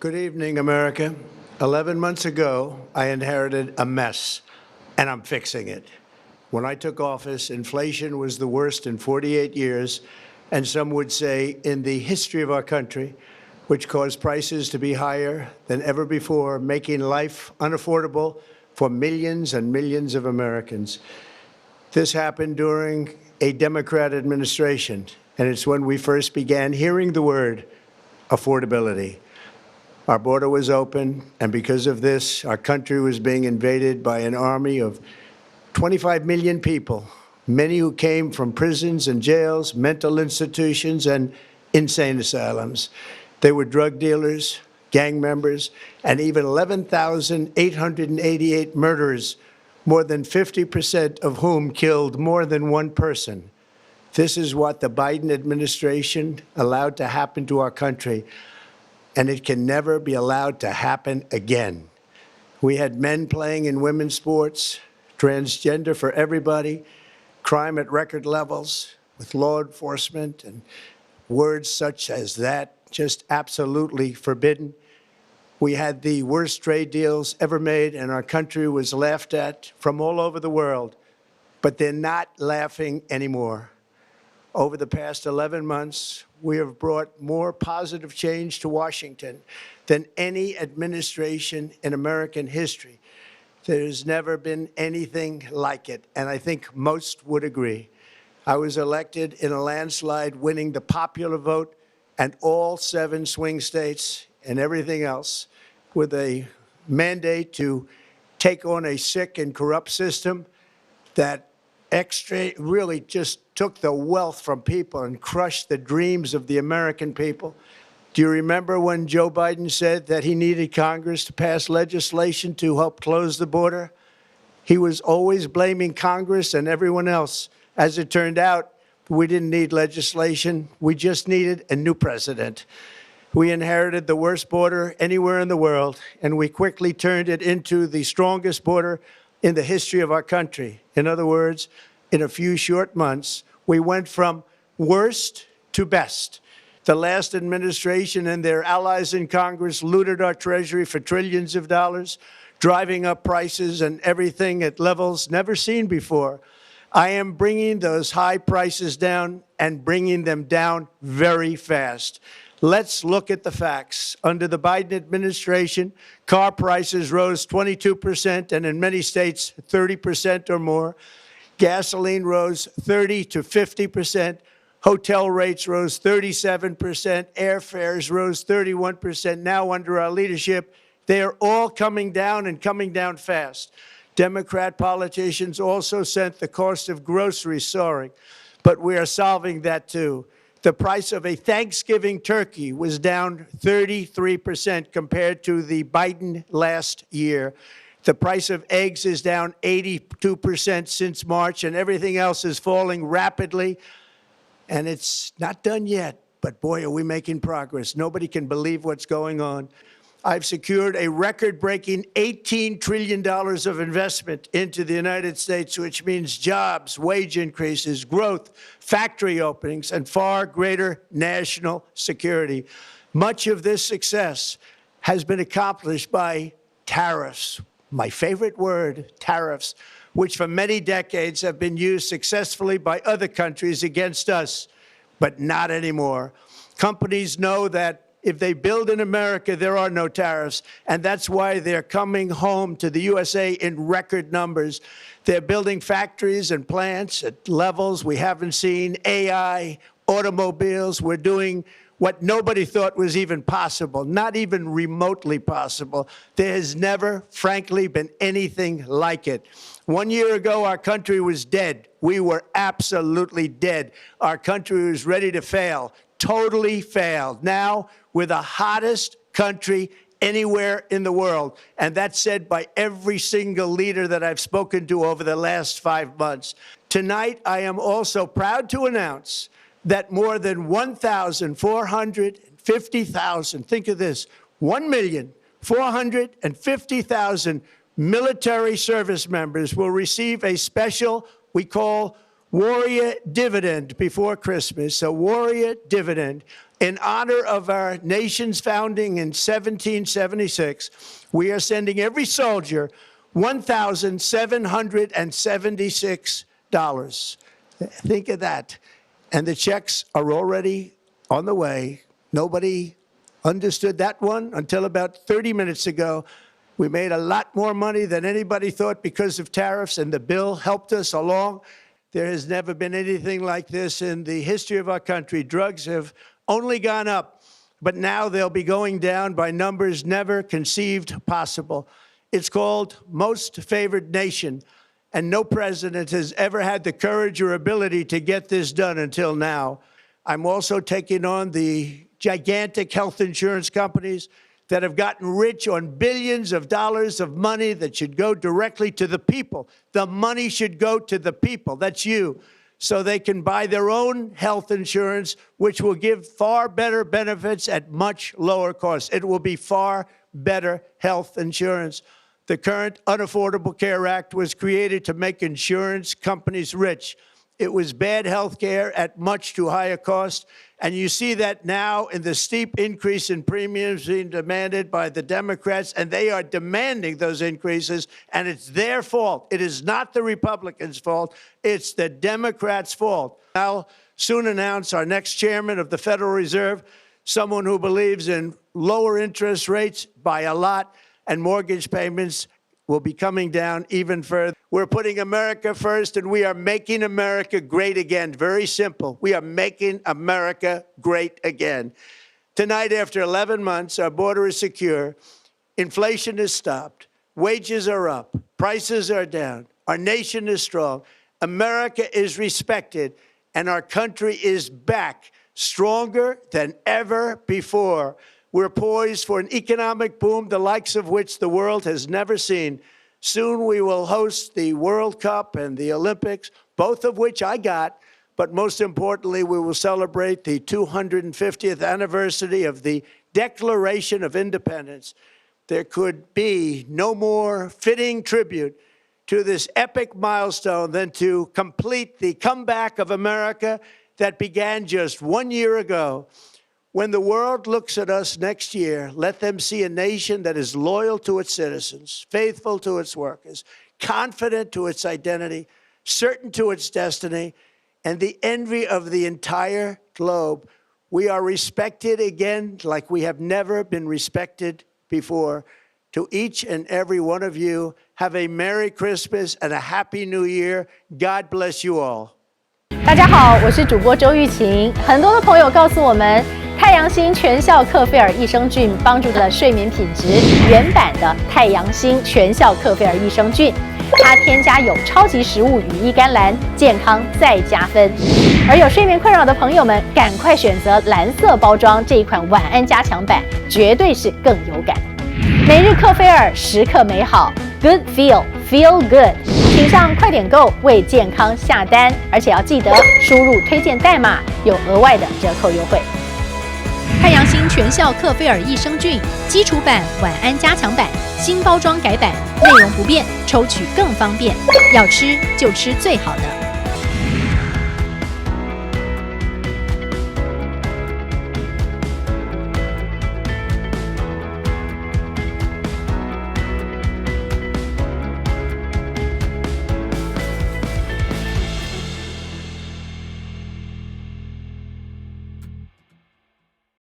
Good evening, America. 11 months ago, I inherited a mess, and I'm fixing it. When I took office, inflation was the worst in 48 years, and some would say in the history of our country, which caused prices to be higher than ever before, making life unaffordable for millions and millions of Americans. This happened during a Democrat administration, and it's when we first began hearing the word affordability. Our border was open, and because of this, our country was being invaded by an army of 25 million people, many who came from prisons and jails, mental institutions, and insane asylums. They were drug dealers, gang members, and even 11,888 murderers, more than 50% of whom killed more than one person. This is what the Biden administration allowed to happen to our country, and it can never be allowed to happen again. We had men playing in women's sports, transgender for everybody, crime at record levels with law enforcement, and words such as that just absolutely forbidden. We had the worst trade deals ever made, and our country was laughed at from all over the world, but they're not laughing anymore. Over the past 11 months, we have brought more positive change to Washington than any administration in American history. There's never been anything like it, and I think most would agree. I was elected in a landslide, winning the popular vote and all 7 swing states and everything else, with a mandate to take on a sick and corrupt system that really just took the wealth from people and crushed the dreams of the American people. Do you remember when Joe Biden said that he needed Congress to pass legislation to help close the border? He was always blaming Congress and everyone else. As it turned out, we didn't need legislation. We just needed a new president. We inherited the worst border anywhere in the world, and we quickly turned it into the strongest border in the history of our country. In other words, in a few short months, we went from worst to best. The last administration and their allies in Congress looted our treasury for trillions of dollars, driving up prices and everything at levels never seen before. I am bringing those high prices down and bringing them down very fast. Let's look at the facts. Under the Biden administration, car prices rose 22%, and in many states, 30% or more. Gasoline rose 30 to 50%. Hotel rates rose 37%. Airfares rose 31%. Now, under our leadership, they are all coming down and coming down fast. Democrat politicians also sent the cost of groceries soaring, but we are solving that too. The price of a Thanksgiving turkey was down 33% compared to the Biden last year. The price of eggs is down 82% since March, and everything else is falling rapidly. And it's not done yet, but boy, are we making progress. Nobody can believe what's going on. I've secured a record-breaking $18 trillion of investment into the United States, which means jobs, wage increases, growth, factory openings, and far greater national security. Much of this success has been accomplished by tariffs. My favorite word, tariffs, which for many decades have been used successfully by other countries against us, but not anymore. Companies know that if they build in America, there are no tariffs, and that's why they're coming home to the USA in record numbers. They're building factories and plants at levels we haven't seen, AI, automobiles. We're doing what nobody thought was even possible, not even remotely possible. There has never, frankly, been anything like it. 1 year ago, our country was dead. We were absolutely dead. Our country was ready to fail, totally failed. Now, we're the hottest country anywhere in the world, and that's said by every single leader that I've spoken to over the last 5 months. Tonight, I am also proud to announce that more than 1,450,000, think of this, 1,450,000 military service members will receive a special, we call Warrior Dividend before Christmas, a Warrior Dividend. In honor of our nation's founding in 1776, we are sending every soldier $1,776. Think of that. And the checks are already on the way. Nobody understood that one until about 30 minutes ago. We made a lot more money than anybody thought because of tariffs, and the bill helped us along. There has never been anything like this in the history of our country. Drugs have only gone up, but now they'll be going down by numbers never conceived possible. It's called Most Favored Nation, and no president has ever had the courage or ability to get this done until now. I'm also taking on the gigantic health insurance companies that have gotten rich on billions of dollars of money that should go directly to the people. The money should go to the people, that's you, so they can buy their own health insurance, which will give far better benefits at much lower costs. It will be far better health insurance. The current Unaffordable Care Act was created to make insurance companies rich. It was bad health care at much too high a cost. And you see that now in the steep increase in premiums being demanded by the Democrats, and they are demanding those increases, and it's their fault. It is not the Republicans' fault. It's the Democrats' fault. I'll soon announce our next chairman of the Federal Reserve, someone who believes in lower interest rates by a lot, and mortgage payments will be coming down even further. We're putting America first, and we are making America great again. Very simple. We are making America great again. Tonight, after 11 months, our border is secure. Inflation is stopped. Wages are up. Prices are down. Our nation is strong. America is respected, and our country is back, stronger than ever before. We're poised for an economic boom, the likes of which the world has never seen. Soon we will host the World Cup and the Olympics, both of which I got. But most importantly, we will celebrate the 250th anniversary of the Declaration of Independence. There could be no more fitting tribute to this epic milestone than to complete the comeback of America that began just 1 year ago. When the world looks at us next year, let them see a nation that is loyal to its citizens, faithful to its workers, confident to its identity, certain to its destiny, and the envy of the entire globe. We are respected again like we have never been respected before. To each and every one of you, have a Merry Christmas and a Happy New Year. God bless you all. 大家好，我是主播周玉琴。很多的朋友告诉我们，太阳星全效克菲尔益生菌帮助了睡眠品质。原版的太阳星全效克菲尔益生菌，它添加有超级食物羽衣甘蓝，健康再加分。而有睡眠困扰的朋友们，赶快选择蓝色包装这一款晚安加强版，绝对是更有感。每日克菲尔，时刻美好 ，Good Feel Good。请上快点购为健康下单，而且要记得输入推荐代码，有额外的折扣优惠。太阳星全效克菲尔益生菌基础版、晚安加强版，新包装改版，内容不变，抽取更方便。要吃就吃最好的。